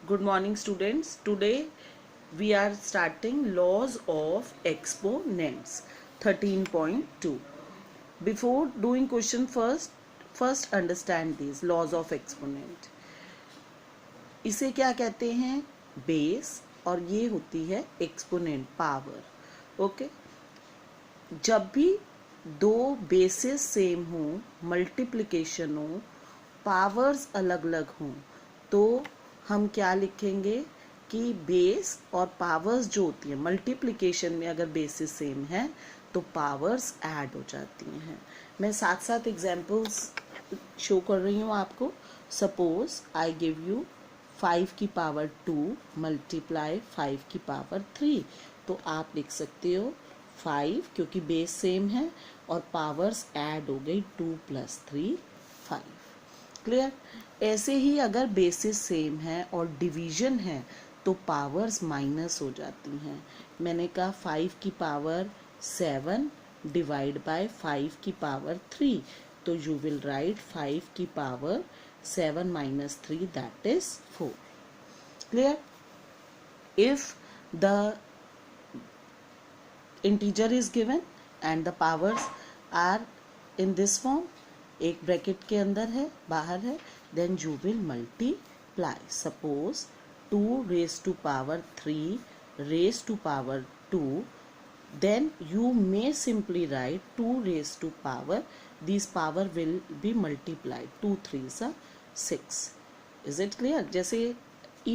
Good morning, students. Today we are starting laws of exponents 13.2. Before doing question first understand these laws of exponent. इसे क्या कहते हैं? Base, और ये होती है एक्सपोनेंट पावर. ओके, जब भी दो बेसिस सेम हो, मल्टीप्लिकेशन हो, पावर्स अलग अलग हों, तो हम क्या लिखेंगे कि बेस और पावर्स जो होती है मल्टीप्लिकेशन में, अगर बेसिस सेम है तो पावर्स ऐड हो जाती हैं. मैं साथ साथ एग्जांपल्स शो कर रही हूँ आपको. सपोज आई गिव यू 5 की पावर 2 मल्टीप्लाई 5 की पावर 3, तो आप लिख सकते हो 5, क्योंकि बेस सेम है और पावर्स ऐड हो गई 2 + 3 5. क्लियर? ऐसे ही अगर बेसिस सेम है और डिवीजन है तो पावर्स माइनस हो जाती हैं. मैंने कहा 5 की पावर 7 डिवाइड बाय 5 की पावर 3, तो यू विल राइट 5 की power 7 - 3, that is 4. Clear? If the integer is given and the powers are in this form, एक ब्रैकेट के अंदर है, बाहर है, then you will multiply. Suppose 2 raised to power 3 raised to power 2, then you may simply write 2 raised to power, these power will be multiplied, 2 3s are 6. Is it clear? जैसे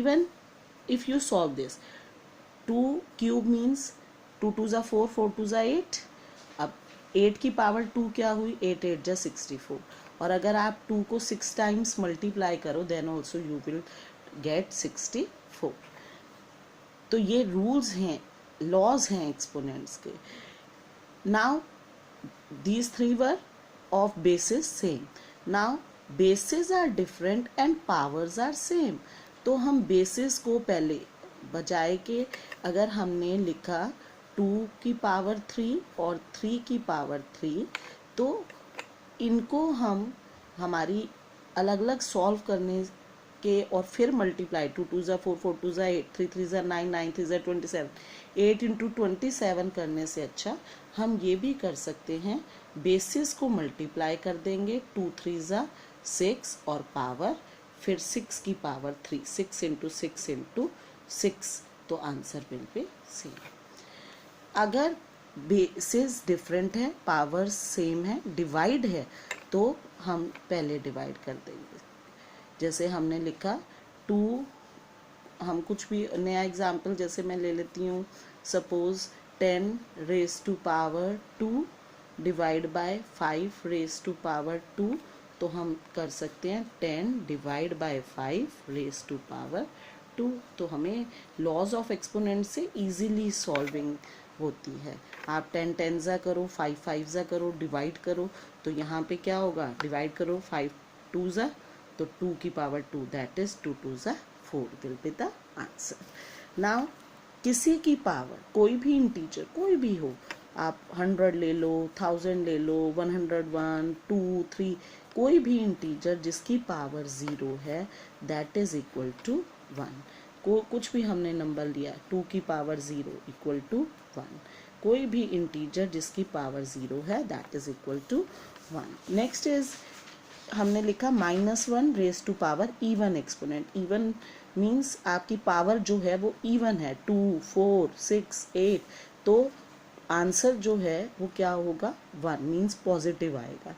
even if you solve this, 2 cube means 2 2 ज़ा 4, 4 2 ज़ा 8. अब 8 की power 2 क्या हुई? 8 8 ज़ा 64. और अगर आप 2 को 6 टाइम्स मल्टीप्लाई करो then also you will get 64. तो ये रूल्स हैं, लॉज हैं एक्सपोनेंट्स के. Now these three were of bases same. Now bases are different and powers are same. तो हम bases को पहले बजाय के अगर हमने लिखा 2 की पावर 3 और 3 की पावर 3, तो इनको हम हमारी अलग अलग सॉल्व करने के और फिर मल्टीप्लाई 2 2 ज़ा 4 4 2 ज़ा 8 3 3 ज़ा 9 9 3 ज़ा 27 8 × 27 करने से अच्छा हम ये भी कर सकते हैं, बेसिस को मल्टीप्लाई कर देंगे 2 3 ज़ा 6 और पावर फिर 6 की पावर 3, 6 × 6 × 6, तो आंसर विल बी सेम. अगर बेसिस डिफरेंट है, पावर सेम है, डिवाइड है, तो हम पहले डिवाइड कर देंगे. जैसे हमने लिखा 2, हम कुछ भी नया एग्जाम्पल जैसे मैं ले लेती हूँ. Suppose 10 raise to power 2 divide by 5 raise to power 2, तो हम कर सकते हैं 10 divide by 5 raise to power 2. तो हमें लॉज ऑफ एक्सपोनेंट से इजीली सॉल्विंग होती है. आप 10 10 ज़ा करो, 5 5 ज़ा करो, डिवाइड करो, तो यहाँ पे क्या होगा? डिवाइड करो 5 2 ज़ा, तो 2 की पावर 2, दैट इज 2 2 ज़ा 4 will be the answer. Now किसी की पावर, कोई भी इंटीजर कोई भी हो, आप 100 ले लो, 1000 ले लो, 101 2 3, कोई भी इंटीजर जिसकी पावर 0 है दैट इज इक्वल टू 1. को कुछ भी हमने नंबर लिया 2 की पावर 0 इक्वल टू 1, कोई भी इंटीजर जिसकी पावर 0 है that is equal to 1. Next is हमने लिखा -1 raise to power even exponent. Even means आपकी पावर जो है वो इवन है, 2 4 6 8, तो आंसर जो है वो क्या होगा? 1 मीन्स पॉजिटिव आएगा.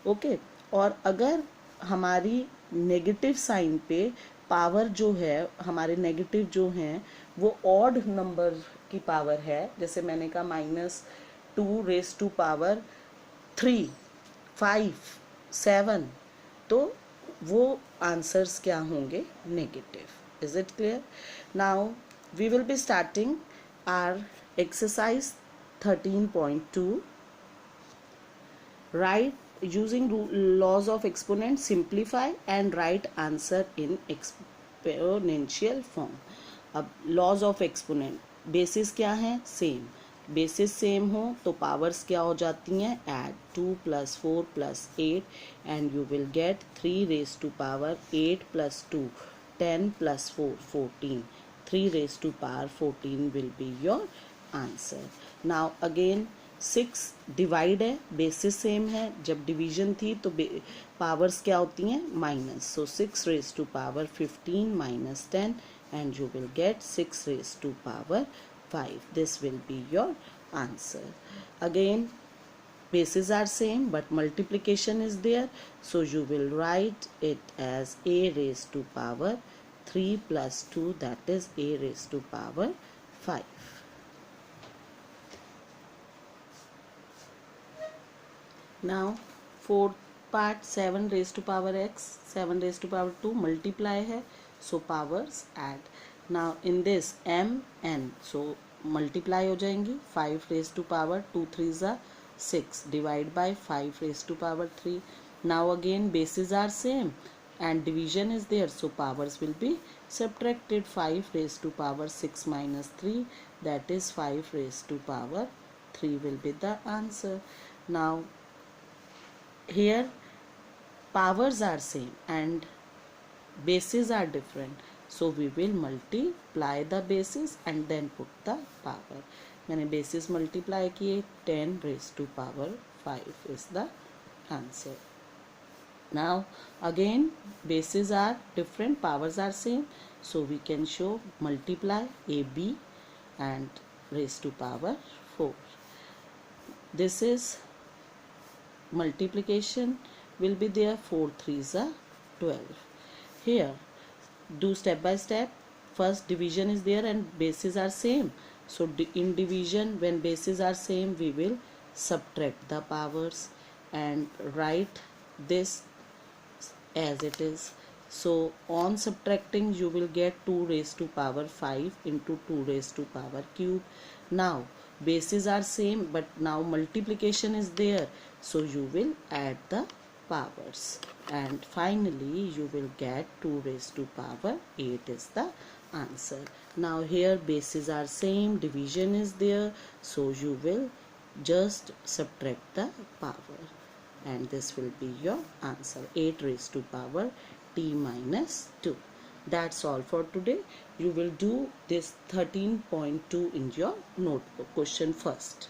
ओके, और अगर हमारी नेगेटिव साइन पे पावर जो है, हमारे नेगेटिव जो हैं वो ऑड नंबर की पावर है, जैसे मैंने कहा -2 रेज टू पावर 3 5 7, तो वो आंसर्स क्या होंगे? Negative. Is it clear? Now we will be starting our exercise 13.2. Right using laws of exponent, simplify and write answer in exponential form. अब laws of exponent, बेसिस क्या है? Same. Basis same हो तो powers क्या हो जाती हैं? Add. 2 + 4 + 8 and you will get 3 raise to power 8 + 2 10 plus 4 14, 3 raised to power 14 will be your answer. Now again 6 divide है, बेसिस सेम है, जब डिवीजन थी तो पावर्स क्या होती हैं, minus. So 6 raised to power 15 minus 10 and you will get 6 raised to power 5. This will be your answer. Again bases are same but multiplication is there, so you will write it as a raised to power 3 plus 2, that is a raised to power 5. Now fourth part, 7 raised to power x, 7 raised to power 2 multiply है, so powers add. Now in this m n, so multiply हो जाएंगी, 5 raised to power 2 3s are 6 divide by 5 raised to power 3. Now again bases are same and division is there, so powers will be subtracted. 5 raised to power 6 minus 3, that is 5 raised to power 3 will be the answer. Now here powers are same and bases are different, so we will multiply the bases and then put the power. मैंने bases multiply किए, 10 raised to power 5 is the answer. Now again bases are different, powers are same, so we can show multiply AB and raised to power 4. This is multiplication will be there, 4 3s are 12. Here do step by step. First division is there and bases are same, so in division when bases are same we will subtract the powers and write this as it is. So on subtracting you will get 2 raised to power 5 into 2 raised to power cube. Now bases are same but now multiplication is there, so you will add the powers and finally you will get 2 raised to power 8 is the answer. Now here bases are same, division is there, so you will just subtract the power and this will be your answer, 8 raised to power t minus 2. That's all for today. You will do this 13.2 in your notebook. Question first.